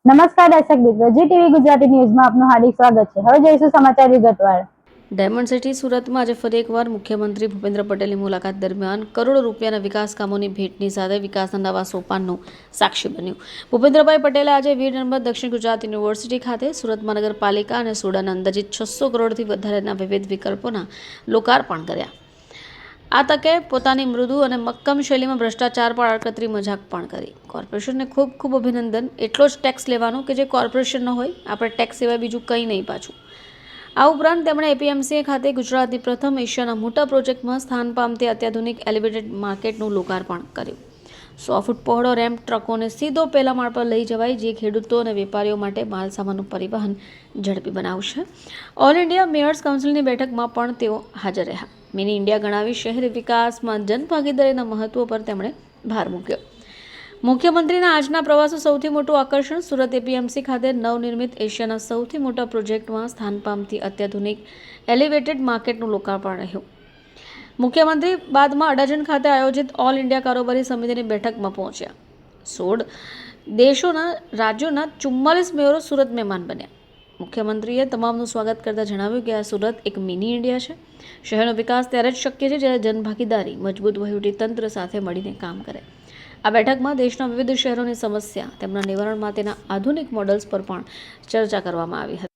નમસ્કાર દર્શક મિત્રો, જી ટીવી ગુજરાતી ન્યૂઝમાં આપનું હાર્દિક સ્વાગત છે। હવે જોઈશું સમાચાર વિગતવાર। ડાયમંડ સિટી સુરતમાં આજે ફરી એકવાર મુખ્યમંત્રી ભૂપેન્દ્ર પટેલની મુલાકાત દરમિયાન કરોડો રૂપિયાના વિકાસ કામોની ભેટની સાથે વિકાસના નવા સોપાનનું સાક્ષી બન્યું। ભૂપેન્દ્રભાઈ પટેલે આજે વીર નર્મદ દક્ષિણ ગુજરાત યુનિવર્સિટી ખાતે સુરત મહાનગરપાલિકા અને સોડાના અંદાજિત 600 કરોડથી વધારેના વિવિધ વિકલ્પોના લોકાર્પણ કર્યા। આ તકે પોતાની મૃદુ અને મક્કમ શૈલીમાં ભ્રષ્ટાચાર પર આડકતરી મજાક પણ કરી। કોર્પોરેશનને ખૂબ ખૂબ અભિનંદન। એટલો જ ટેક્સ લેવાનો કે જે કોર્પોરેશન ન હોય, આપણે ટેક્સ સિવાય બીજું કંઈ નહીં પાછું। આ ઉપરાંત તેમણે એપીએમસી ખાતે ગુજરાતની પ્રથમ એશિયાના મોટા પ્રોજેક્ટમાં સ્થાન પામતી અત્યાધુનિક એલિવેટેડ માર્કેટનું લોકાર્પણ કર્યું। 100 ફૂટ પહોળો રેમ્પ ટ્રકોને સીધો પહેલા માળ પર લઈ જવાય, જે ખેડૂતો અને વેપારીઓ માટે માલસામાનનું પરિવહન ઝડપી બનાવશે। ઓલ ઇન્ડિયા મેયર્સ કાઉન્સિલની બેઠકમાં પણ તેઓ હાજર રહ્યા। મિની ઇન્ડિયા ગણાવી શહેરી વિકાસમાં જનભાગીદારીના મહત્વ પર તેમણે ભાર મૂક્યો। મુખ્યમંત્રીના આજના પ્રવાસનું સૌથી મોટું આકર્ષણ સુરત એપીએમસી ખાતે નવનિર્મિત એશિયાના સૌથી મોટા પ્રોજેક્ટમાં સ્થાન પામતી અત્યાધુનિક એલિવેટેડ માર્કેટનું લોકાર્પણ રહ્યું। મુખ્યમંત્રી બાદમાં અડાજણ ખાતે આયોજિત ઓલ ઇન્ડિયા કારોબારી સમિતિની બેઠકમાં પહોંચ્યા। 16 દેશોના રાજ્યોના 44 મેયરો સુરત મહેમાન બન્યા। મુખ્યમંત્રીએ તમામનું સ્વાગત કરતા જણાવ્યું કે આ સુરત એક મિની ઇન્ડિયા છે। શહેરનો વિકાસ ત્યારે જ શક્ય છે જ્યારે જનભાગીદારી મજબૂત વહીવટી તંત્ર સાથે મળીને કામ કરે। આ બેઠકમાં દેશના વિવિધ શહેરોની સમસ્યા, તેમના નિવારણ માટેના આધુનિક મોડલ્સ પર પણ ચર્ચા કરવામાં આવી હતી।